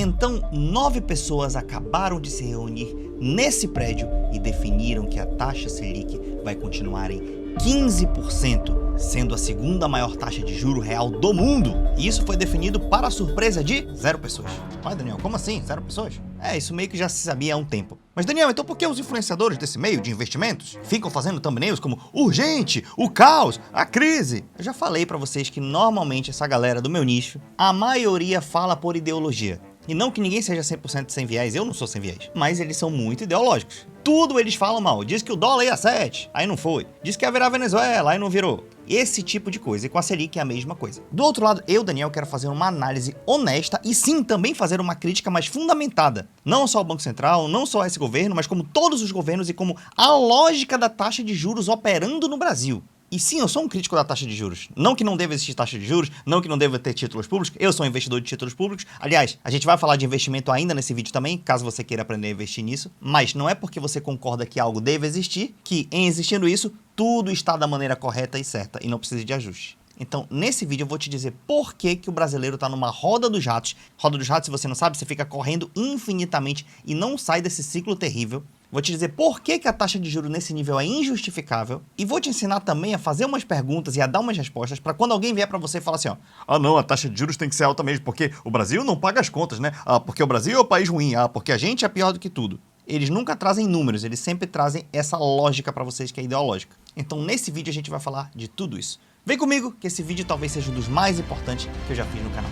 Então, 9 pessoas acabaram de se reunir nesse prédio e definiram que a taxa Selic vai continuar em 15%, sendo a segunda maior taxa de juro real do mundo. E isso foi definido para a surpresa de 0 pessoas. Mas, Daniel, como assim? 0 pessoas? Isso meio que já se sabia há um tempo. Mas, Daniel, então por que os influenciadores desse meio de investimentos ficam fazendo thumbnails como urgente, o caos, a crise? Eu já falei pra vocês que normalmente essa galera do meu nicho, a maioria fala por ideologia. E não que ninguém seja 100% sem viés, eu não sou sem viés, mas eles são muito ideológicos. Tudo eles falam mal. Diz que o dólar ia a 7, aí não foi. Diz que ia virar Venezuela, aí não virou. Esse tipo de coisa. E com a Selic é a mesma coisa. Do outro lado, eu, Daniel, quero fazer uma análise honesta e sim, também fazer uma crítica mais fundamentada. Não só ao Banco Central, não só a esse governo, mas como todos os governos e como a lógica da taxa de juros operando no Brasil. E sim, eu sou um crítico da taxa de juros. Não que não deva existir taxa de juros, não que não deva ter títulos públicos. Eu sou um investidor de títulos públicos. Aliás, a gente vai falar de investimento ainda nesse vídeo também, caso você queira aprender a investir nisso. Mas não é porque você concorda que algo deve existir, que em existindo isso, tudo está da maneira correta e certa e não precisa de ajuste. Então, nesse vídeo eu vou te dizer por que o brasileiro está numa roda dos ratos. Roda dos ratos, se você não sabe, você fica correndo infinitamente e não sai desse ciclo terrível. Vou te dizer por que a taxa de juros nesse nível é injustificável e vou te ensinar também a fazer umas perguntas e a dar umas respostas para quando alguém vier para você e falar assim, ó, ah não, a taxa de juros tem que ser alta mesmo, porque o Brasil não paga as contas, né? Ah, porque o Brasil é o país ruim, ah, porque a gente é pior do que tudo. Eles nunca trazem números, eles sempre trazem essa lógica para vocês que é ideológica. Então nesse vídeo a gente vai falar de tudo isso. Vem comigo que esse vídeo talvez seja um dos mais importantes que eu já fiz no canal.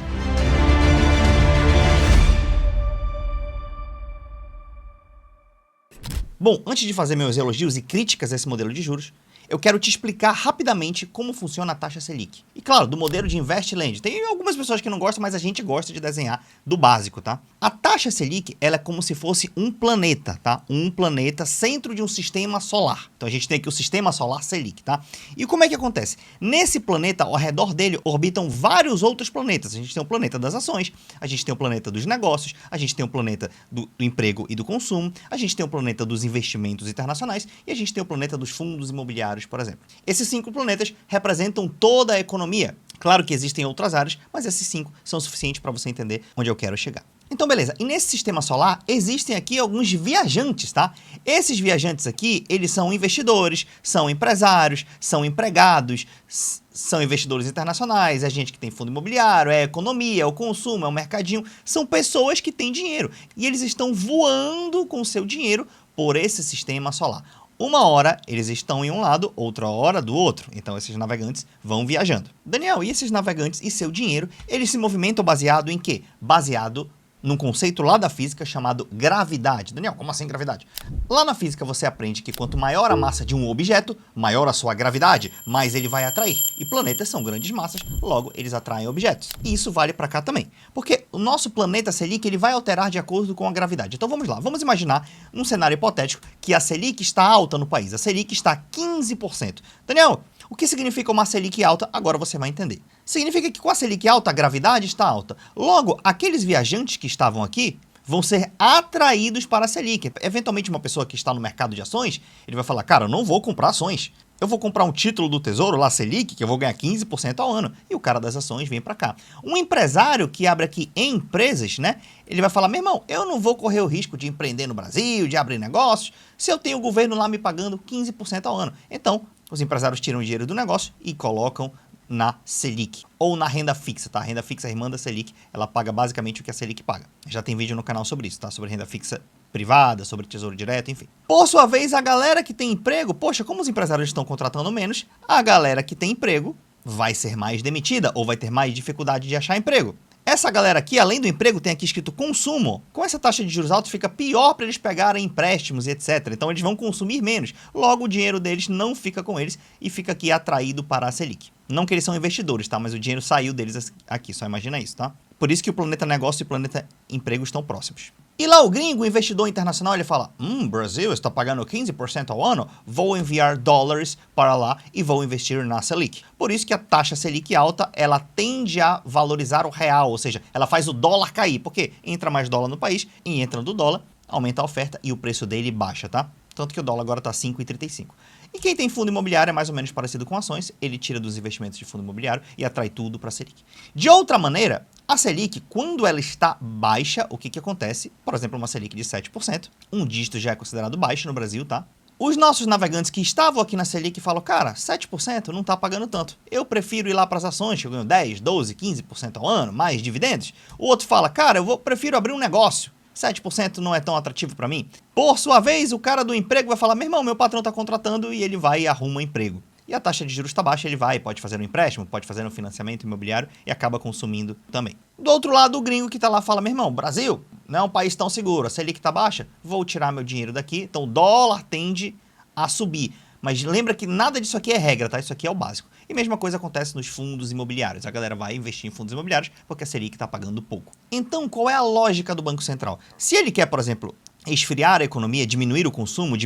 Bom, antes de fazer meus elogios e críticas a esse modelo de juros, eu quero te explicar rapidamente como funciona a taxa Selic. E claro, do modelo de Invest Lend. Tem algumas pessoas que não gostam, mas a gente gosta de desenhar do básico, tá? A taxa Selic, ela é como se fosse um planeta, tá? Um planeta centro de um sistema solar. Então a gente tem aqui o sistema solar Selic, tá? E como é que acontece? Nesse planeta, ao redor dele, orbitam vários outros planetas. A gente tem o planeta das ações, a gente tem o planeta dos negócios, a gente tem o planeta do emprego e do consumo, a gente tem o planeta dos investimentos internacionais e a gente tem o planeta dos fundos imobiliários, por exemplo. Esses 5 planetas representam toda a economia. Claro que existem outras áreas, mas esses 5 são suficientes para você entender onde eu quero chegar. Então, beleza. E nesse sistema solar, existem aqui alguns viajantes, tá? Esses viajantes aqui, eles são investidores, são empresários, são empregados, são investidores internacionais, é gente que tem fundo imobiliário, é economia, é o consumo, é o mercadinho. São pessoas que têm dinheiro. E eles estão voando com o seu dinheiro por esse sistema solar. Uma hora eles estão em um lado, outra hora do outro. Então esses navegantes vão viajando. Daniel, e esses navegantes e seu dinheiro, eles se movimentam baseado em quê? Baseado num conceito lá da física chamado gravidade. Daniel, como assim gravidade? Lá na física você aprende que quanto maior a massa de um objeto, maior a sua gravidade, mais ele vai atrair. E planetas são grandes massas, logo eles atraem objetos. E isso vale para cá também. Porque o nosso planeta Selic, ele vai alterar de acordo com a gravidade. Então vamos lá, vamos imaginar num cenário hipotético que a Selic está alta no país. A Selic está 15%. Daniel, o que significa uma Selic alta? Agora você vai entender. Significa que com a Selic alta, a gravidade está alta. Logo, aqueles viajantes que estavam aqui vão ser atraídos para a Selic. Eventualmente, uma pessoa que está no mercado de ações, ele vai falar, cara, eu não vou comprar ações. Eu vou comprar um título do Tesouro, lá Selic, que eu vou ganhar 15% ao ano. E o cara das ações vem para cá. Um empresário que abre aqui em empresas, né? Ele vai falar, meu irmão, eu não vou correr o risco de empreender no Brasil, de abrir negócios, se eu tenho o governo lá me pagando 15% ao ano. Então, os empresários tiram o dinheiro do negócio e colocam na Selic, ou na renda fixa, tá? A renda fixa, a irmã da Selic, ela paga basicamente o que a Selic paga. Já tem vídeo no canal sobre isso, tá? Sobre renda fixa privada, sobre tesouro direto, enfim. Por sua vez, a galera que tem emprego, poxa, como os empresários estão contratando menos, a galera que tem emprego vai ser mais demitida, ou vai ter mais dificuldade de achar emprego. Essa galera aqui, além do emprego, tem aqui escrito consumo. Com essa taxa de juros alta, fica pior para eles pegarem empréstimos e etc. Então, eles vão consumir menos. Logo, o dinheiro deles não fica com eles e fica aqui atraído para a Selic. Não que eles são investidores, tá? Mas o dinheiro saiu deles aqui, só imagina isso, tá? Por isso que o planeta negócio e o planeta emprego estão próximos. E lá o gringo, o investidor internacional, ele fala, Brasil está pagando 15% ao ano, vou enviar dólares para lá e vou investir na Selic. Por isso que a taxa Selic alta, ela tende a valorizar o real, ou seja, ela faz o dólar cair, porque entra mais dólar no país e entrando o dólar, aumenta a oferta e o preço dele baixa, tá? Tanto que o dólar agora está 5,35. E quem tem fundo imobiliário é mais ou menos parecido com ações, ele tira dos investimentos de fundo imobiliário e atrai tudo para a Selic. De outra maneira, a Selic, quando ela está baixa, o que acontece? Por exemplo, uma Selic de 7%, um dígito já é considerado baixo no Brasil, tá? Os nossos navegantes que estavam aqui na Selic falam, cara, 7% não está pagando tanto. Eu prefiro ir lá para as ações, que eu ganho 10, 12, 15% ao ano, mais dividendos. O outro fala, cara, prefiro abrir um negócio. 7% não é tão atrativo para mim. Por sua vez, o cara do emprego vai falar, meu irmão, meu patrão está contratando e ele vai e arruma um emprego. E a taxa de juros está baixa, ele vai, pode fazer um empréstimo, pode fazer um financiamento imobiliário e acaba consumindo também. Do outro lado, o gringo que está lá fala, meu irmão, Brasil não é um país tão seguro, a Selic está baixa, vou tirar meu dinheiro daqui, então o dólar tende a subir. Mas lembra que nada disso aqui é regra, tá? Isso aqui é o básico. E a mesma coisa acontece nos fundos imobiliários. A galera vai investir em fundos imobiliários porque a Selic está pagando pouco. Então, qual é a lógica do Banco Central? Se ele quer, por exemplo, esfriar a economia, diminuir o consumo,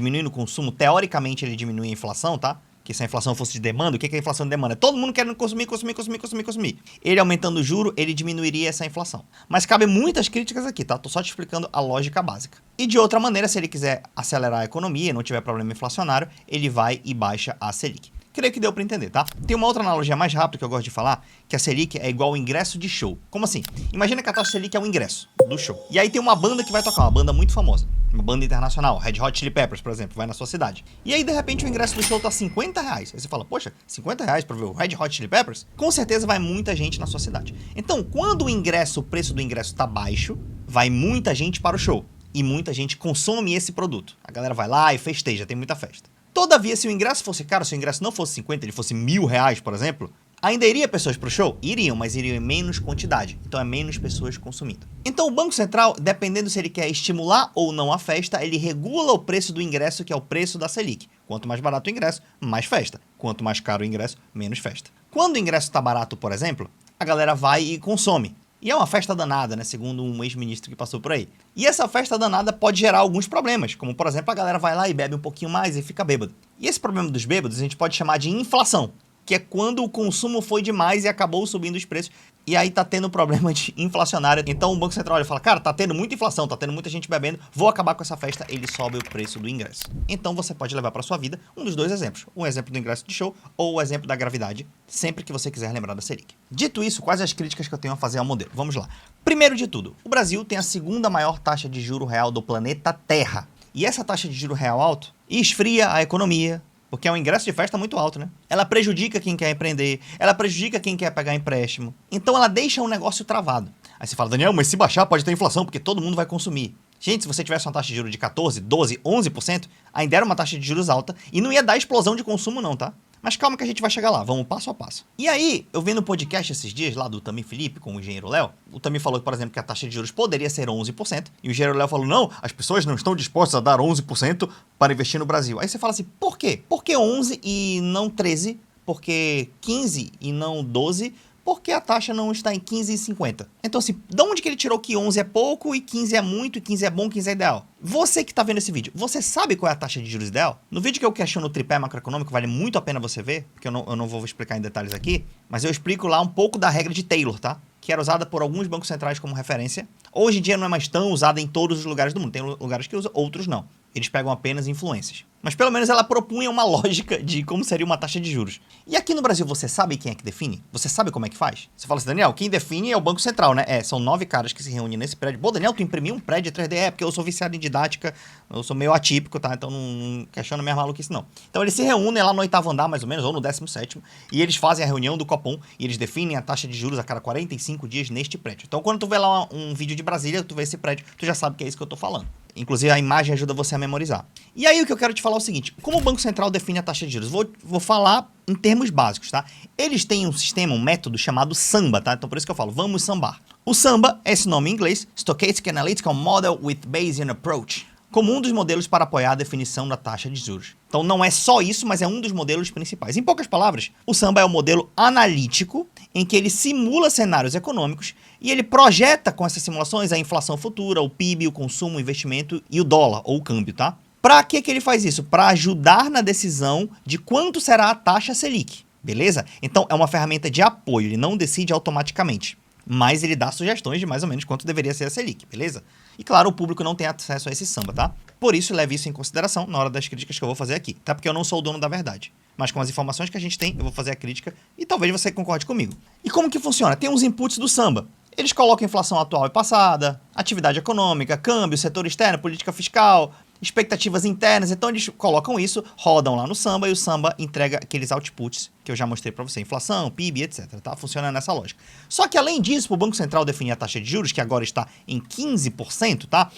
teoricamente ele diminui a inflação, tá? Que se a inflação fosse de demanda, o que é a inflação de demanda? É todo mundo querendo consumir. Ele aumentando o juro, ele diminuiria essa inflação. Mas cabe muitas críticas aqui, tá? Tô só te explicando a lógica básica. E de outra maneira, se ele quiser acelerar a economia, não tiver problema inflacionário, ele vai e baixa a Selic. Creio que deu para entender, tá? Tem uma outra analogia mais rápida que eu gosto de falar, que a Selic é igual ao ingresso de show. Como assim? Imagina que a taxa Selic é o ingresso do show. E aí tem uma banda que vai tocar, uma banda muito famosa. Uma banda internacional, Red Hot Chili Peppers, por exemplo, vai na sua cidade. E aí, de repente, o ingresso do show tá R$50. Aí você fala, poxa, R$50 pra ver o Red Hot Chili Peppers? Com certeza vai muita gente na sua cidade. Então, quando o preço do ingresso tá baixo, vai muita gente para o show. E muita gente consome esse produto. A galera vai lá e festeja, tem muita festa. Todavia, se o ingresso fosse caro, se o ingresso não fosse 50, ele fosse R$1.000, por exemplo, ainda iria pessoas para o show? Iriam, mas iriam em menos quantidade. Então é menos pessoas consumindo. Então o Banco Central, dependendo se ele quer estimular ou não a festa, ele regula o preço do ingresso, que é o preço da Selic. Quanto mais barato o ingresso, mais festa. Quanto mais caro o ingresso, menos festa. Quando o ingresso está barato, por exemplo, a galera vai e consome. E é uma festa danada, né? Segundo um ex-ministro que passou por aí. E essa festa danada pode gerar alguns problemas, como, por exemplo, a galera vai lá e bebe um pouquinho mais e fica bêbado. E esse problema dos bêbados a gente pode chamar de inflação, que é quando o consumo foi demais e acabou subindo os preços. E aí tá tendo problema de inflacionário. Então o Banco Central ele fala, cara, tá tendo muita inflação, tá tendo muita gente bebendo, vou acabar com essa festa, ele sobe o preço do ingresso. Então você pode levar para sua vida um dos dois exemplos. Um exemplo do ingresso de show ou o exemplo da gravidade, sempre que você quiser lembrar da Selic. Dito isso, quais as críticas que eu tenho a fazer ao modelo? Vamos lá. Primeiro de tudo, o Brasil tem a segunda maior taxa de juro real do planeta Terra. E essa taxa de juro real alto esfria a economia, porque é um ingresso de festa muito alto, né? Ela prejudica quem quer empreender, ela prejudica quem quer pegar empréstimo. Então ela deixa o negócio travado. Aí você fala, Daniel, mas se baixar pode ter inflação, porque todo mundo vai consumir. Gente, se você tivesse uma taxa de juros de 14, 12, 11%, ainda era uma taxa de juros alta e não ia dar explosão de consumo não, tá? Mas calma que a gente vai chegar lá, vamos passo a passo. E aí, eu vi no podcast esses dias lá do Tammy Felipe com o engenheiro Léo, o Tammy falou, por exemplo, que a taxa de juros poderia ser 11%, e o engenheiro Léo falou, não, as pessoas não estão dispostas a dar 11% para investir no Brasil. Aí você fala assim, por quê? Por que 11 e não 13? Por que 15 e não 12? Por que a taxa não está em 15,50? Então, assim, de onde que ele tirou que 11 é pouco e 15 é muito, e 15 é bom, 15 é ideal? Você que está vendo esse vídeo, você sabe qual é a taxa de juros ideal? No vídeo que eu questiono o tripé macroeconômico, vale muito a pena você ver, porque eu não vou explicar em detalhes aqui, mas eu explico lá um pouco da regra de Taylor, tá? Que era usada por alguns bancos centrais como referência. Hoje em dia não é mais tão usada em todos os lugares do mundo. Tem lugares que usam, outros não. Eles pegam apenas influências. Mas pelo menos ela propunha uma lógica de como seria uma taxa de juros. E aqui no Brasil, você sabe quem é que define? Você sabe como é que faz? Você fala assim, Daniel, quem define é o Banco Central, né? São 9 caras que se reúnem nesse prédio. Pô, Daniel, tu imprimiu um prédio 3D? É, porque eu sou viciado em didática, eu sou meio atípico, tá? Então não questiona minha maluquice, não. Então eles se reúnem lá no 8º andar, mais ou menos, ou no 17º, e eles fazem a reunião do Copom, e eles definem a taxa de juros a cada 45 dias neste prédio. Então quando tu vê lá um vídeo de Brasília, tu vê esse prédio, tu já sabe que é isso que eu tô falando. Inclusive, a imagem ajuda você a memorizar. E aí, o que eu quero te falar é o seguinte. Como o Banco Central define a taxa de juros? Vou falar em termos básicos, tá? Eles têm um sistema, um método chamado SAMBA, tá? Então, por isso que eu falo, vamos sambar. O SAMBA é esse nome em inglês, Stochastic Analytical Model with Bayesian Approach, como um dos modelos para apoiar a definição da taxa de juros. Então, não é só isso, mas é um dos modelos principais. Em poucas palavras, o SAMBA é o modelo analítico em que ele simula cenários econômicos e ele projeta com essas simulações a inflação futura, o PIB, o consumo, o investimento e o dólar, ou o câmbio, tá? Para que ele faz isso? Para ajudar na decisão de quanto será a taxa Selic, beleza? Então, é uma ferramenta de apoio, ele não decide automaticamente. mas ele dá sugestões de mais ou menos quanto deveria ser a Selic, beleza? E claro, o público não tem acesso a esse samba, tá? Por isso, leve isso em consideração na hora das críticas que eu vou fazer aqui, tá? Porque eu não sou o dono da verdade. Mas com as informações que a gente tem, eu vou fazer a crítica e talvez você concorde comigo. E como que funciona? Tem uns inputs do samba. Eles colocam inflação atual e passada, atividade econômica, câmbio, setor externo, política fiscal, expectativas internas. Então eles colocam isso, rodam lá no samba e o samba entrega aqueles outputs que eu já mostrei para você. Inflação, PIB, etc. Tá? Funciona nessa lógica. Só que além disso, para o Banco Central definir a taxa de juros, que agora está em 15%, tá?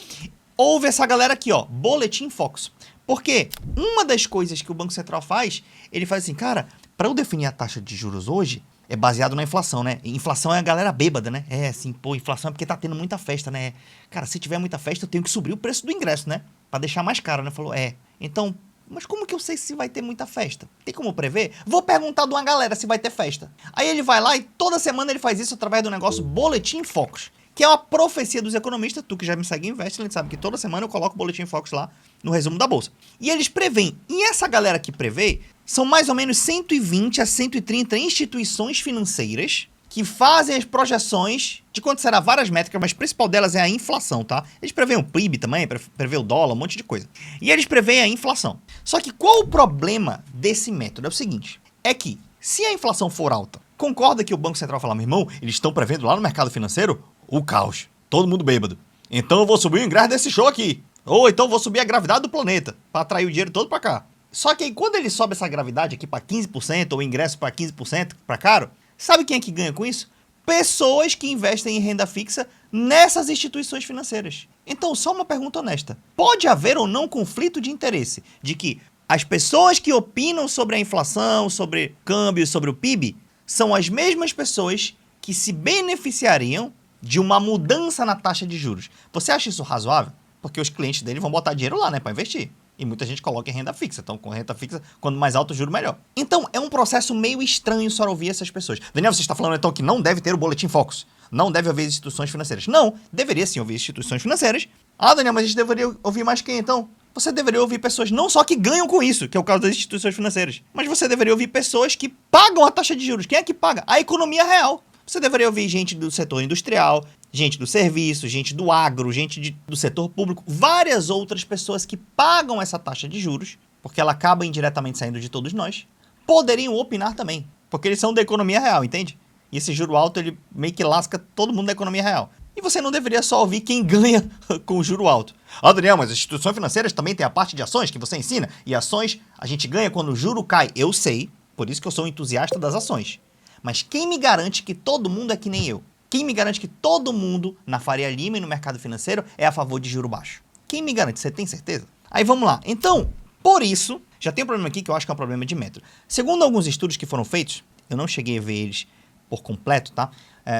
Houve essa galera aqui, ó, Boletim Focus. Porque uma das coisas que o Banco Central faz, ele faz assim, cara, para eu definir a taxa de juros hoje, é baseado na inflação, né? Inflação é a galera bêbada, né? É assim, pô, inflação é porque tá tendo muita festa, né? Cara, se tiver muita festa, eu tenho que subir o preço do ingresso, né? Pra deixar mais caro, né? Falou, então, mas como que eu sei se vai ter muita festa? Tem como prever? Vou perguntar de uma galera se vai ter festa. Aí ele vai lá e toda semana ele faz isso através do negócio Boletim Focus, que é uma profecia dos economistas. Tu que já me segue em Investment sabe que toda semana eu coloco o Boletim Focus lá no resumo da bolsa. E eles preveem. E essa galera que prevê são mais ou menos 120 a 130 instituições financeiras que fazem as projeções de quanto será várias métricas, mas a principal delas é a inflação, tá? Eles preveem o PIB também, preveem o dólar, um monte de coisa. E eles preveem a inflação. Só que qual o problema desse método? É o seguinte, é que se a inflação for alta, concorda que o Banco Central fala, meu irmão, eles estão prevendo lá no mercado financeiro o caos, todo mundo bêbado. Então eu vou subir o ingresso desse show aqui. Ou então eu vou subir a gravidade do planeta, para atrair o dinheiro todo para cá. Só que aí quando ele sobe essa gravidade aqui para 15%, ou o ingresso para 15% para caro, sabe quem é que ganha com isso? Pessoas que investem em renda fixa nessas instituições financeiras. Então, só uma pergunta honesta. Pode haver ou não conflito de interesse de que as pessoas que opinam sobre a inflação, sobre câmbio, sobre o PIB, são as mesmas pessoas que se beneficiariam de uma mudança na taxa de juros? Você acha isso razoável? Porque os clientes dele vão botar dinheiro lá, né, para investir. E muita gente coloca em renda fixa. Então, com renda fixa, quanto mais alto o juro, melhor. Então, é um processo meio estranho só ouvir essas pessoas. Daniel, você está falando então que não deve ter o Boletim Focus? Não deve haver instituições financeiras? Não, deveria sim ouvir instituições financeiras. Ah, Daniel, mas a gente deveria ouvir mais quem então? Você deveria ouvir pessoas não só que ganham com isso, que é o caso das instituições financeiras, mas você deveria ouvir pessoas que pagam a taxa de juros. Quem é que paga? A economia real. Você deveria ouvir gente do setor industrial, gente do serviço, gente do agro, gente do setor público, várias outras pessoas que pagam essa taxa de juros, porque ela acaba indiretamente saindo de todos nós, poderiam opinar também, porque eles são da economia real, entende? E esse juro alto, ele meio que lasca todo mundo da economia real. E você não deveria só ouvir quem ganha com o juro alto. Ah, Daniel, mas as instituições financeiras também têm a parte de ações que você ensina, e ações a gente ganha quando o juro cai. Eu sei, por isso que eu sou um entusiasta das ações. Mas quem me garante que todo mundo é que nem eu? Quem me garante que todo mundo na Faria Lima e no mercado financeiro é a favor de juro baixo? Quem me garante? Você tem certeza? Aí vamos lá. Então, por isso, já tem um problema aqui que eu acho que é um problema de método. Segundo alguns estudos que foram feitos, eu não cheguei a ver eles por completo, tá?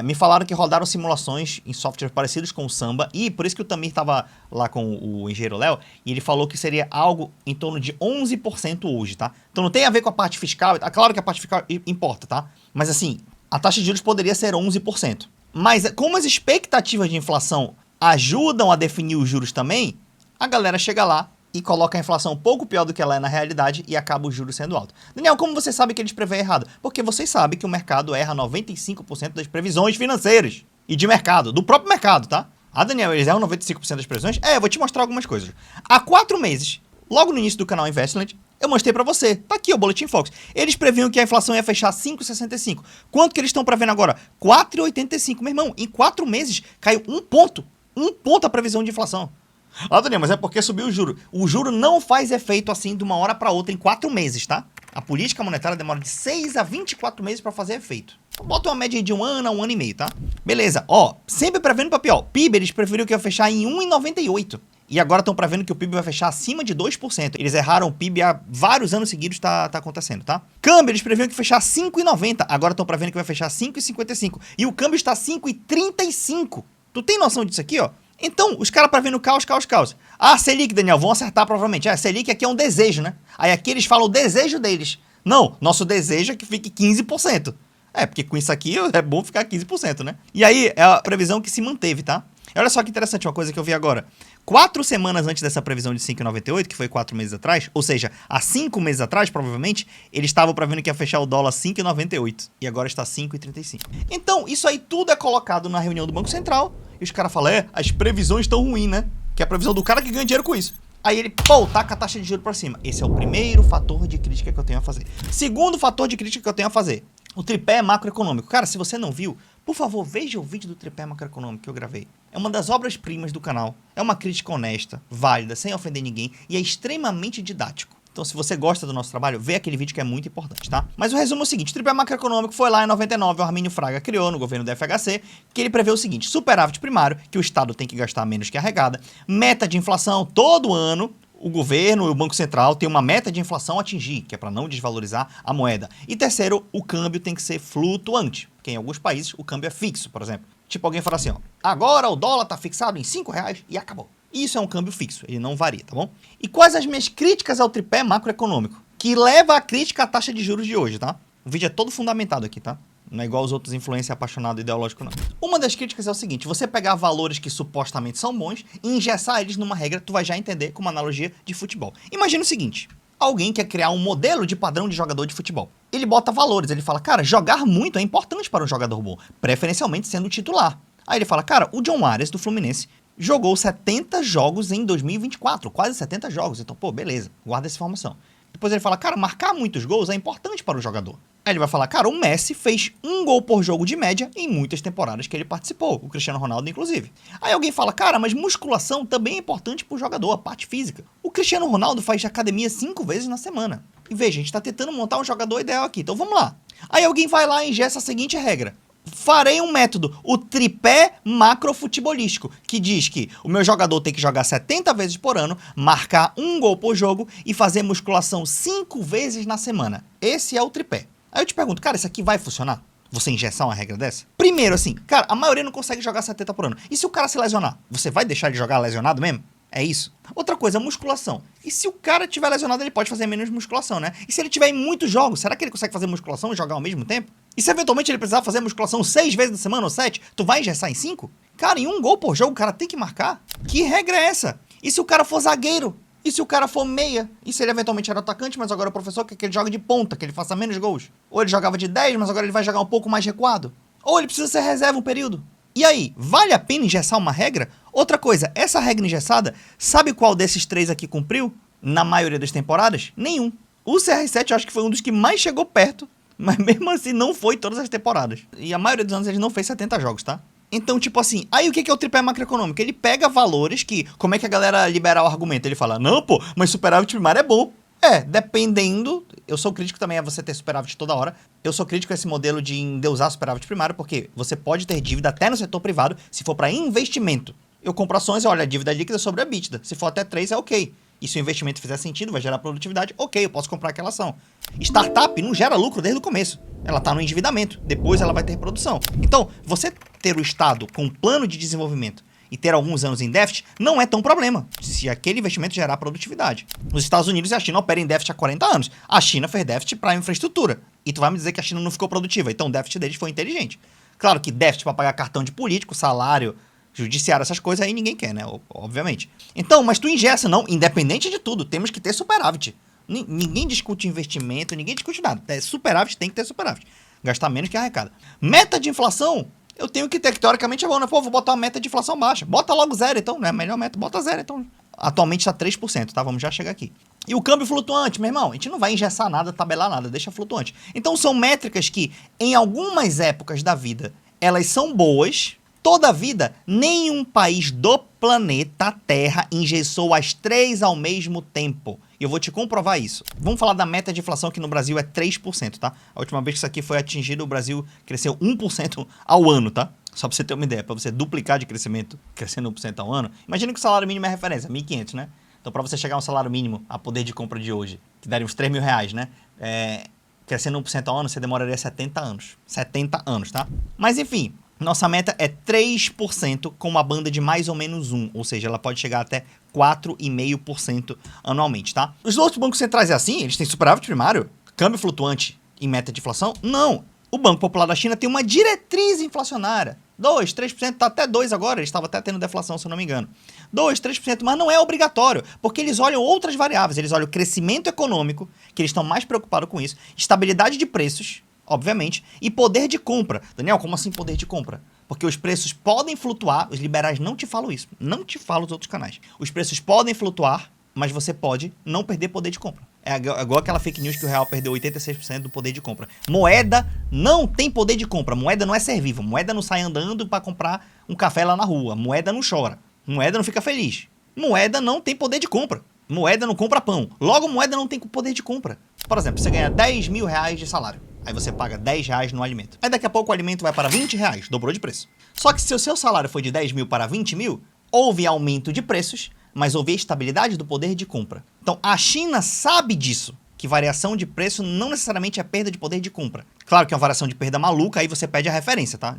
Me falaram que rodaram simulações em softwares parecidos com o Samba, e por isso que o Tamir estava lá com o engenheiro Léo, e ele falou que seria algo em torno de 11% hoje, tá? Então não tem a ver com a parte fiscal, claro que a parte fiscal importa, tá? Mas assim, a taxa de juros poderia ser 11%. Mas como as expectativas de inflação ajudam a definir os juros também, a galera chega lá e coloca a inflação um pouco pior do que ela é na realidade e acaba o juros sendo alto. Daniel, como você sabe que eles preveem errado? Porque vocês sabem que o mercado erra 95% das previsões financeiras e de mercado, do próprio mercado, tá? Ah, Daniel, eles erram 95% das previsões? Eu vou te mostrar algumas coisas. Há 4 meses, logo no início do canal Investment, eu mostrei pra você. Tá aqui o Boletim Focus. Eles previam que a inflação ia fechar 5,65. Quanto que eles estão prevendo agora? 4,85. Meu irmão, em 4 meses caiu 1 ponto. 1 ponto a previsão de inflação. Ah, Daniel, mas é porque subiu o juro. O juro não faz efeito assim de uma hora para outra em 4 meses, tá? A política monetária demora de 6 a 24 meses para fazer efeito. Bota uma média de 1 ano a 1 ano e meio, tá? Beleza, ó, sempre prevendo pra pior. PIB, eles preferiram que ia fechar em 1,98. E agora estão prevendo que o PIB vai fechar acima de 2%. Eles erraram o PIB há vários anos seguidos, tá acontecendo, tá? Câmbio, eles previam que ia fechar 5,90. Agora estão prevendo que vai fechar 5,55. E o câmbio está 5,35. Tu tem noção disso aqui, ó? Então, os caras prevendo caos. Ah, Selic, Daniel, vão acertar provavelmente. Selic aqui é um desejo, né? Aí aqui eles falam o desejo deles. Não, nosso desejo é que fique 15%. Porque com isso aqui é bom ficar 15%, né? E aí é a previsão que se manteve, tá? E olha só que interessante, uma coisa que eu vi agora. 4 semanas antes dessa previsão de 5,98, que foi 4 meses atrás, ou seja, há 5 meses atrás, provavelmente, eles estavam prevendo que ia fechar o dólar 5,98 e agora está 5,35. Então, isso aí tudo é colocado na reunião do Banco Central e os caras falam, as previsões estão ruins, né? Que é a previsão do cara que ganha dinheiro com isso. Aí ele, taca a taxa de juros pra cima. Esse é o primeiro fator de crítica que eu tenho a fazer. Segundo fator de crítica que eu tenho a fazer, o tripé macroeconômico. Cara, se você não viu, por favor, veja o vídeo do tripé macroeconômico que eu gravei. É uma das obras-primas do canal. É uma crítica honesta, válida, sem ofender ninguém e é extremamente didático. Então, se você gosta do nosso trabalho, vê aquele vídeo que é muito importante, tá? Mas o resumo é o seguinte, o tripé macroeconômico foi lá em 99, o Armínio Fraga criou no governo do FHC, que ele prevê o seguinte, superávit primário, que o Estado tem que gastar menos que arrecada, meta de inflação todo ano, o governo e o Banco Central tem uma meta de inflação a atingir, que é para não desvalorizar a moeda. E terceiro, o câmbio tem que ser flutuante, porque em alguns países o câmbio é fixo, por exemplo. Tipo, alguém fala assim, agora o dólar tá fixado em R$5 e acabou. Isso é um câmbio fixo, ele não varia, tá bom? E quais as minhas críticas ao tripé macroeconômico? Que leva a crítica à taxa de juros de hoje, tá? O vídeo é todo fundamentado aqui, tá? Não é igual os outros influencers apaixonados ideológicos, não. Uma das críticas é o seguinte, você pegar valores que supostamente são bons e engessar eles numa regra, tu vai já entender com uma analogia de futebol. Imagina o seguinte, alguém quer criar um modelo de padrão de jogador de futebol. Ele bota valores, ele fala, cara, jogar muito é importante para um jogador bom, preferencialmente sendo titular. Aí ele fala, cara, o John Arias, do Fluminense, jogou 70 jogos em 2024, quase 70 jogos, então, beleza, guarda essa informação. Depois ele fala, cara, marcar muitos gols é importante para o jogador. Aí ele vai falar, cara, o Messi fez 1 gol por jogo de média em muitas temporadas que ele participou, o Cristiano Ronaldo inclusive. Aí alguém fala, cara, mas musculação também é importante pro jogador, a parte física. O Cristiano Ronaldo faz academia 5 vezes na semana. E veja, a gente tá tentando montar um jogador ideal aqui, então vamos lá. Aí alguém vai lá e ingessa a seguinte regra. Farei um método, o tripé macrofutebolístico, que diz que o meu jogador tem que jogar 70 vezes por ano, marcar 1 gol por jogo e fazer musculação 5 vezes na semana. Esse é o tripé. Aí eu te pergunto, cara, isso aqui vai funcionar? Você engessar uma regra dessa? Primeiro, assim, cara, a maioria não consegue jogar 70 por ano. E se o cara se lesionar? Você vai deixar de jogar lesionado mesmo? É isso. Outra coisa, musculação. E se o cara tiver lesionado, ele pode fazer menos musculação, né? E se ele tiver em muitos jogos, será que ele consegue fazer musculação e jogar ao mesmo tempo? E se eventualmente ele precisar fazer musculação 6 vezes na semana ou 7, tu vai engessar em 5? Cara, em 1 gol por jogo o cara tem que marcar? Que regra é essa? E se o cara for zagueiro? E se o cara for meia? E se ele eventualmente era atacante, mas agora o professor quer que ele jogue de ponta, que ele faça menos gols? Ou ele jogava de 10, mas agora ele vai jogar um pouco mais recuado? Ou ele precisa ser reserva um período? E aí, vale a pena engessar uma regra? Outra coisa, essa regra engessada, sabe qual desses 3 aqui cumpriu? Na maioria das temporadas? Nenhum. O CR7 eu acho que foi um dos que mais chegou perto, mas mesmo assim não foi todas as temporadas. E a maioria dos anos ele não fez 70 jogos, tá? Então, tipo assim, aí o que é o tripé macroeconômico? Ele pega valores que, como é que a galera libera o argumento? Ele fala, não, mas superávit primário é bom. Dependendo, eu sou crítico também a você ter superávit toda hora. Eu sou crítico a esse modelo de endeusar superávit primário, porque você pode ter dívida até no setor privado, se for para investimento. Eu compro ações, olha, a dívida líquida sobre a EBITDA. Se for até 3, é ok. E se o investimento fizer sentido, vai gerar produtividade, ok, eu posso comprar aquela ação. Startup não gera lucro desde o começo. Ela está no endividamento, depois ela vai ter produção. Então, você ter o Estado com um plano de desenvolvimento e ter alguns anos em déficit não é tão problema, se aquele investimento gerar produtividade. Os Estados Unidos e a China operam em déficit há 40 anos. A China fez déficit para a infraestrutura. E tu vai me dizer que a China não ficou produtiva. Então o déficit deles foi inteligente. Claro que déficit para pagar cartão de político, salário, judiciário, essas coisas aí ninguém quer, né? Obviamente. Então, mas tu ingessa, não, independente de tudo, temos que ter superávit. Ninguém discute investimento, ninguém discute nada. Superávit tem que ter superávit. Gastar menos que arrecada. Meta de inflação, eu tenho que ter, que teoricamente é bom, né? Vou botar uma meta de inflação baixa. Bota logo 0, então, né? Melhor meta, bota 0, então. Atualmente está 3%, tá? Vamos já chegar aqui. E o câmbio flutuante, meu irmão, a gente não vai engessar nada, tabelar nada, deixa flutuante. Então são métricas que, em algumas épocas da vida, elas são boas. Toda a vida, nenhum país do planeta Terra engessou as 3 ao mesmo tempo. E eu vou te comprovar isso. Vamos falar da meta de inflação que no Brasil é 3%, tá? A última vez que isso aqui foi atingido, o Brasil cresceu 1% ao ano, tá? Só pra você ter uma ideia, pra você duplicar de crescimento, crescendo 1% ao ano. Imagina que o salário mínimo é referência, 1.500, né? Então pra você chegar a um salário mínimo, a poder de compra de hoje, que daria uns 3 mil reais, né? Crescendo 1% ao ano, você demoraria 70 anos. 70 anos, tá? Mas enfim, nossa meta é 3% com uma banda de mais ou menos 1, ou seja, ela pode chegar até 4,5% anualmente, tá? Os outros bancos centrais é assim? Eles têm superávit primário? Câmbio flutuante e meta de inflação? Não! O Banco Popular da China tem uma diretriz inflacionária. 2, 3%, tá até 2 agora, eles estavam até tendo deflação, se eu não me engano. 2, 3%, mas não é obrigatório, porque eles olham outras variáveis, eles olham o crescimento econômico, que eles estão mais preocupados com isso, estabilidade de preços, obviamente, e poder de compra. Daniel, como assim poder de compra? Porque os preços podem flutuar, os liberais não te falam isso, não te falam os outros canais. Os preços podem flutuar, mas você pode não perder poder de compra. É igual aquela fake news que o real perdeu 86% do poder de compra. Moeda não tem poder de compra, moeda não é ser vivo, moeda não sai andando para comprar um café lá na rua, moeda não chora, moeda não fica feliz, moeda não tem poder de compra, moeda não compra pão, logo moeda não tem poder de compra. Por exemplo, você ganha 10 mil reais de salário, aí você paga 10 reais no alimento, aí daqui a pouco o alimento vai para 20 reais, dobrou de preço. Só que se o seu salário foi de 10 mil para 20 mil, houve aumento de preços, mas houve estabilidade do poder de compra. Então, a China sabe disso, que variação de preço não necessariamente é perda de poder de compra. Claro que é uma variação de perda maluca, aí você perde a referência, tá?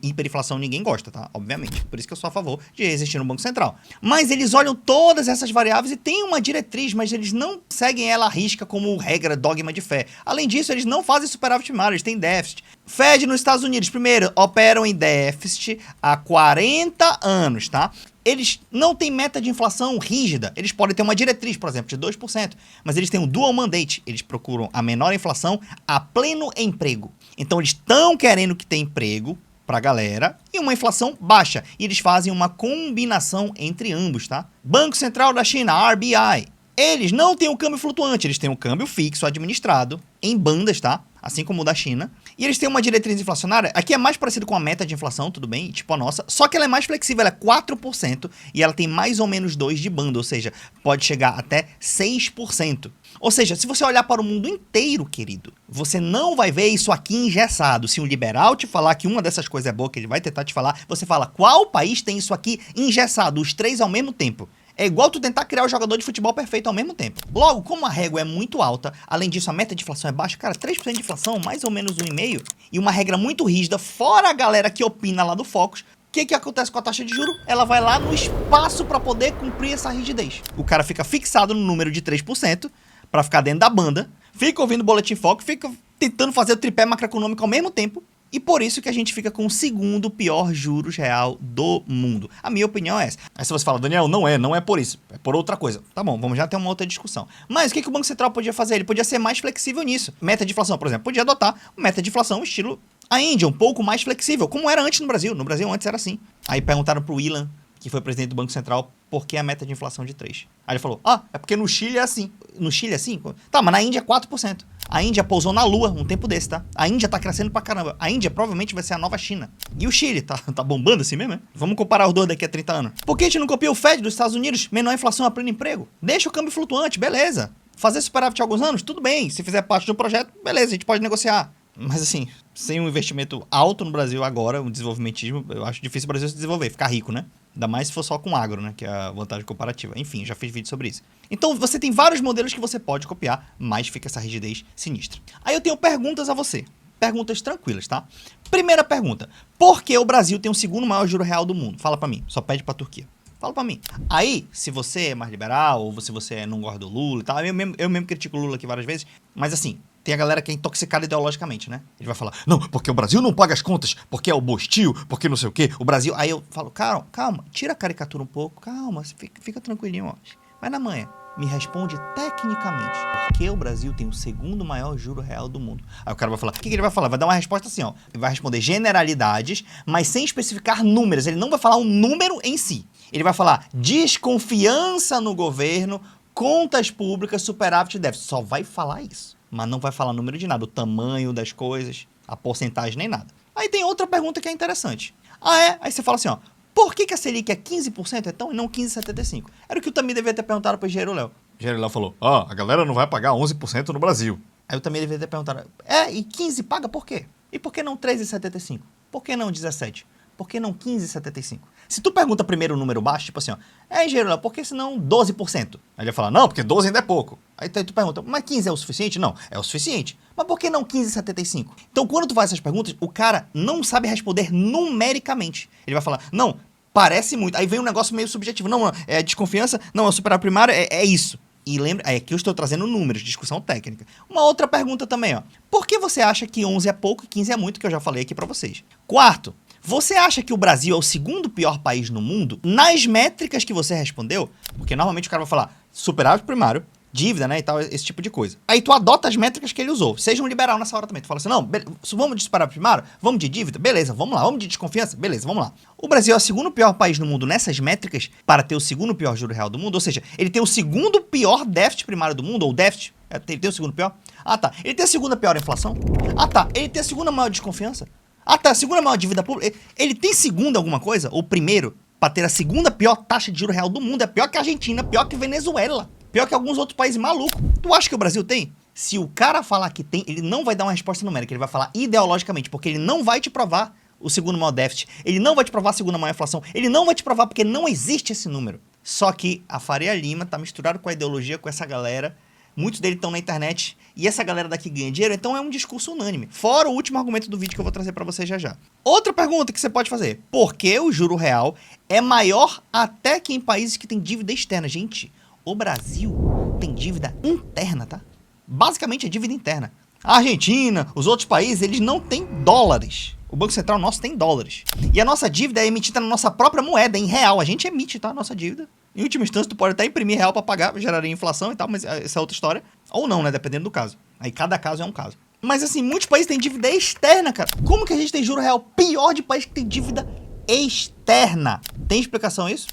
Hiperinflação ninguém gosta, tá? Obviamente. Por isso que eu sou a favor de existir no Banco Central. Mas eles olham todas essas variáveis e têm uma diretriz, mas eles não seguem ela à risca como regra, dogma de fé. Além disso, eles não fazem superávit primário, eles têm déficit. Fed nos Estados Unidos, primeiro, operam em déficit há 40 anos, tá? Eles não têm meta de inflação rígida. Eles podem ter uma diretriz, por exemplo, de 2%, mas eles têm um dual mandate. Eles procuram a menor inflação a pleno emprego. Então, eles estão querendo que tenha emprego para a galera e uma inflação baixa. E eles fazem uma combinação entre ambos, tá? Banco Central da China, RBI. Eles não têm o câmbio flutuante, eles têm o câmbio fixo administrado em bandas, tá? Assim como o da China. E eles têm uma diretriz inflacionária, aqui é mais parecido com a meta de inflação, tudo bem, tipo a nossa, só que ela é mais flexível, ela é 4% e ela tem mais ou menos 2 de banda, ou seja, pode chegar até 6%. Ou seja, se você olhar para o mundo inteiro, querido, você não vai ver isso aqui engessado. Se um liberal te falar que uma dessas coisas é boa, que ele vai tentar te falar, você fala, qual país tem isso aqui engessado, os 3 ao mesmo tempo? É igual tu tentar criar o jogador de futebol perfeito ao mesmo tempo. Logo, como a régua é muito alta, além disso a meta de inflação é baixa, cara, 3% de inflação, mais ou menos 1,5%, e uma regra muito rígida, fora a galera que opina lá do Focus, o que acontece com a taxa de juros? Ela vai lá no espaço para poder cumprir essa rigidez. O cara fica fixado no número de 3% para ficar dentro da banda, fica ouvindo o Boletim Focus, fica tentando fazer o tripé macroeconômico ao mesmo tempo, e por isso que a gente fica com o segundo pior juros real do mundo. A minha opinião é essa. Aí se você fala, Daniel, não é por isso, é por outra coisa. Tá bom, vamos já ter uma outra discussão. Mas o que o Banco Central podia fazer? Ele podia ser mais flexível nisso. Meta de inflação, por exemplo, podia adotar uma meta de inflação estilo a Índia, um pouco mais flexível, como era antes no Brasil. No Brasil antes era assim. Aí perguntaram pro Ilan, que foi presidente do Banco Central, por que a meta de inflação de 3%. Aí ele falou, é porque no Chile é assim. No Chile é assim? Tá, mas na Índia é 4%. A Índia pousou na Lua um tempo desse, tá? A Índia tá crescendo pra caramba. A Índia provavelmente vai ser a nova China. E o Chile, tá bombando assim mesmo, né? Vamos comparar os dois daqui a 30 anos. Por que a gente não copia o Fed dos Estados Unidos? Menor inflação a pleno emprego. Deixa o câmbio flutuante, beleza. Fazer superávit há alguns anos? Tudo bem. Se fizer parte do projeto, beleza, a gente pode negociar. Mas assim, sem um investimento alto no Brasil agora, um desenvolvimentismo, eu acho difícil o Brasil se desenvolver, ficar rico, né? Ainda mais se for só com agro, né? Que é a vantagem comparativa. Enfim, já fiz vídeo sobre isso. Então, você tem vários modelos que você pode copiar, mas fica essa rigidez sinistra. Aí eu tenho perguntas a você. Perguntas tranquilas, tá? Primeira pergunta. Por que o Brasil tem o segundo maior juro real do mundo? Fala pra mim. Só pede pra Turquia. Fala pra mim. Aí, se você é mais liberal, ou se você não gosta do Lula e tal, eu mesmo critico o Lula aqui várias vezes, mas assim, tem a galera que é intoxicada ideologicamente, né? Ele vai falar, não, porque o Brasil não paga as contas, porque é o Bostil, porque não sei o quê, o Brasil... Aí eu falo, calma, tira a caricatura um pouco, calma, fica tranquilinho, ó. Vai na manhã. Me responde tecnicamente, por que o Brasil tem o segundo maior juro real do mundo? Aí o cara vai falar, o que ele vai falar? Vai dar uma resposta assim, ó. Ele vai responder generalidades, mas sem especificar números. Ele não vai falar um número em si. Ele vai falar desconfiança no governo, contas públicas, superávit e déficit. Só vai falar isso. Mas não vai falar número de nada, o tamanho das coisas, a porcentagem, nem nada. Aí tem outra pergunta que é interessante. Aí você fala assim, ó, por que a Selic é 15% então e não 15,75%? Era o que eu também devia ter perguntado para o Engenheiro Léo. O Engenheiro Léo falou, a galera não vai pagar 11% no Brasil. Aí eu também devia ter perguntado, e 15 paga por quê? E por que não 13,75%? Por que não 17%? Por que não 15,75%? Se tu pergunta primeiro o número baixo, tipo assim, ó, engenheiro Léo, por que senão 12%? Aí ele vai falar, não, porque 12 ainda é pouco. Aí tu pergunta, mas 15 é o suficiente? Não, é o suficiente. Mas por que não 15,75? Então, quando tu faz essas perguntas, o cara não sabe responder numericamente. Ele vai falar, não, parece muito. Aí vem um negócio meio subjetivo. Não, é desconfiança, não, é superar primário, é isso. E lembra, aqui eu estou trazendo números, discussão técnica. Uma outra pergunta também, ó. Por que você acha que 11 é pouco e 15 é muito, que eu já falei aqui pra vocês? Quarto, Você acha que o Brasil é o segundo pior país no mundo nas métricas que você respondeu? Porque normalmente o cara vai falar superávit primário, dívida, né, e tal, esse tipo de coisa. Aí tu adota as métricas que ele usou. Seja um liberal nessa hora também. Tu fala assim, não, vamos de superávit primário? Vamos de dívida? Beleza, vamos lá. Vamos de desconfiança? Beleza, vamos lá. O Brasil é o segundo pior país no mundo nessas métricas para ter o segundo pior juro real do mundo. Ou seja, ele tem o segundo pior déficit primário do mundo, ou déficit. Ele tem o segundo pior? Ah, tá. Ele tem a segunda pior inflação? Ah, tá. Ele tem a segunda maior desconfiança? Ah, tá. A segunda maior dívida pública? Ele tem segunda alguma coisa? Ou primeiro, para ter a segunda pior taxa de juro real do mundo? É pior que a Argentina, pior que Venezuela. Pior que alguns outros países malucos. Tu acha que o Brasil tem? Se o cara falar que tem, ele não vai dar uma resposta numérica, ele vai falar ideologicamente, porque ele não vai te provar o segundo maior déficit, ele não vai te provar a segunda maior inflação, ele não vai te provar porque não existe esse número. Só que a Faria Lima tá misturado com a ideologia, com essa galera, muitos deles estão na internet, e essa galera daqui ganha dinheiro, então é um discurso unânime. Fora o último argumento do vídeo que eu vou trazer pra você já já. Outra pergunta que você pode fazer, por que o juro real é maior até que em países que têm dívida externa? Gente, o Brasil tem dívida interna, tá? Basicamente é dívida interna. A Argentina, os outros países, eles não têm dólares. O Banco Central nosso tem dólares. E a nossa dívida é emitida na nossa própria moeda, em real. A gente emite, tá? A nossa dívida. Em última instância, tu pode até imprimir real para pagar, geraria inflação e tal, mas essa é outra história. Ou não, né? Dependendo do caso. Aí cada caso é um caso. Mas assim, muitos países têm dívida externa, cara. Como que a gente tem juro real pior de país que tem dívida externa? Tem explicação isso?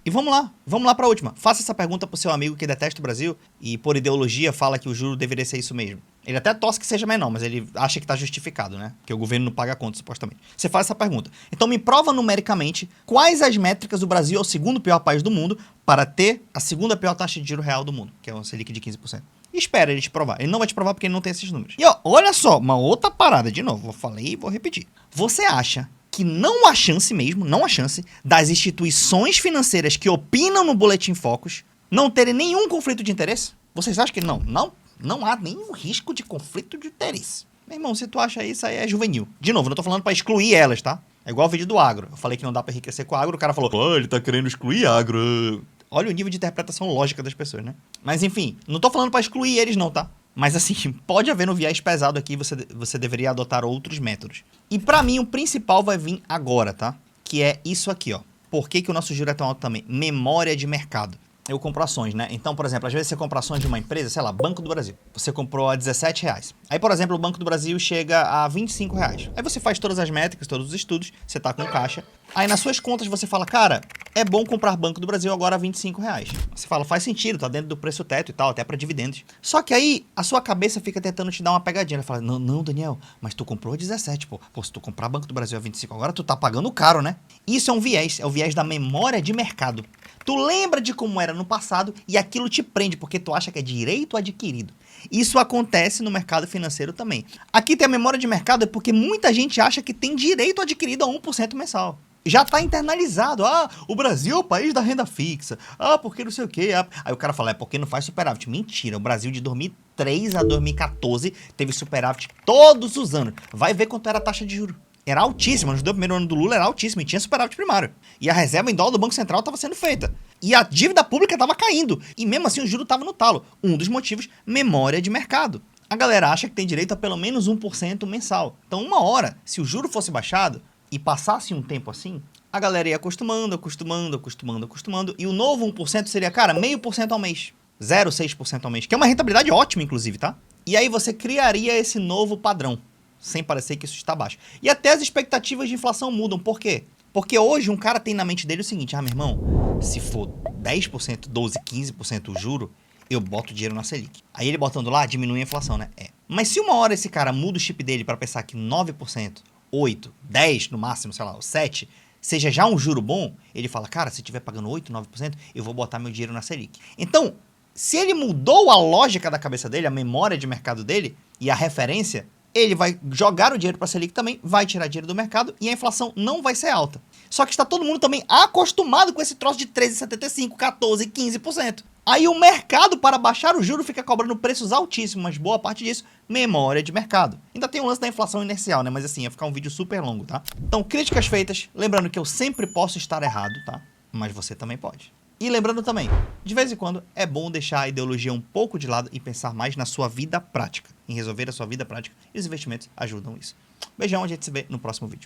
E vamos lá pra última. Faça essa pergunta pro seu amigo que detesta o Brasil e por ideologia fala que o juro deveria ser isso mesmo. Ele até torce que seja menor, mas ele acha que tá justificado, né? Que o governo não paga a conta, supostamente. Você faz essa pergunta. Então me prova numericamente quais as métricas do Brasil é o segundo pior país do mundo para ter a segunda pior taxa de juros real do mundo, que é uma Selic de 15%. E espera ele te provar. Ele não vai te provar porque ele não tem esses números. E ó, olha só, uma outra parada de novo. Eu falei e vou repetir. Você acha que não há chance mesmo, não há chance, das instituições financeiras que opinam no Boletim Focus não terem nenhum conflito de interesse? Vocês acham que não? Não há nenhum risco de conflito de interesse. Meu irmão, se tu acha isso, aí é juvenil. De novo, não tô falando pra excluir elas, tá? É igual o vídeo do agro. Eu falei que não dá pra enriquecer com o agro, o cara falou, oh, ele tá querendo excluir agro. Olha o nível de interpretação lógica das pessoas, né? Mas enfim, não tô falando pra excluir eles não, tá? Mas assim, pode haver um viés pesado aqui, você deveria adotar outros métodos. E pra mim, o principal vai vir agora, tá? Que é isso aqui, ó. Por que que o nosso juro é tão alto também? Memória de mercado. Eu compro ações, né? Então, por exemplo, às vezes você compra ações de uma empresa, sei lá, Banco do Brasil. Você comprou a R$17. Aí, por exemplo, o Banco do Brasil chega a R$25. Aí você faz todas as métricas, todos os estudos, você tá com caixa. Aí nas suas contas você fala, cara, é bom comprar Banco do Brasil agora a R$25. Você fala, faz sentido, tá dentro do preço teto e tal, até pra dividendos. Só que aí a sua cabeça fica tentando te dar uma pegadinha. Ela fala, não, Daniel, mas tu comprou a 17, pô. Pô, se tu comprar Banco do Brasil a 25 agora, tu tá pagando caro, né? Isso é um viés, é o viés da memória de mercado. Tu lembra de como era no passado e aquilo te prende, porque tu acha que é direito adquirido. Isso acontece no mercado financeiro também. Aqui tem a memória de mercado é porque muita gente acha que tem direito adquirido a 1% mensal. Já tá internalizado. Ah, o Brasil é o país da renda fixa. Ah, porque não sei o quê. Ah. Aí o cara fala, é porque não faz superávit. Mentira, o Brasil de 2003 a 2014 teve superávit todos os anos. Vai ver quanto era a taxa de juros. Era altíssima, no primeiro ano do Lula era altíssima e tinha superávit primário. E a reserva em dólar do Banco Central estava sendo feita. E a dívida pública estava caindo. E mesmo assim o juro estava no talo. Um dos motivos, memória de mercado. A galera acha que tem direito a pelo menos 1% mensal. Então uma hora, se o juro fosse baixado e passasse um tempo assim, a galera ia acostumando, e o novo 1% seria, cara, 0,5% ao mês. 0,6% ao mês, que é uma rentabilidade ótima, inclusive, tá? E aí você criaria esse novo padrão, sem parecer que isso está baixo. E até as expectativas de inflação mudam. Por quê? Porque hoje um cara tem na mente dele o seguinte, meu irmão, se for 10%, 12%, 15% o juro, eu boto dinheiro na Selic. Aí ele botando lá, diminui a inflação, né? É. Mas se uma hora esse cara muda o chip dele para pensar que 9%, 8%, 10% no máximo, sei lá, 7%, seja já um juro bom, ele fala, cara, se estiver pagando 8%, 9%, eu vou botar meu dinheiro na Selic. Então, se ele mudou a lógica da cabeça dele, a memória de mercado dele e a referência, ele vai jogar o dinheiro para a Selic também, vai tirar dinheiro do mercado e a inflação não vai ser alta. Só que está todo mundo também acostumado com esse troço de 13,75%, 14%, 15%. Aí o mercado, para baixar o juro, fica cobrando preços altíssimos, mas boa parte disso, memória de mercado. Ainda tem um lance da inflação inercial, né? Mas assim, ia ficar um vídeo super longo, tá? Então, críticas feitas, lembrando que eu sempre posso estar errado, tá? Mas você também pode. E lembrando também, de vez em quando é bom deixar a ideologia um pouco de lado e pensar mais na sua vida prática, em resolver a sua vida prática, e os investimentos ajudam isso. Beijão, a gente se vê no próximo vídeo.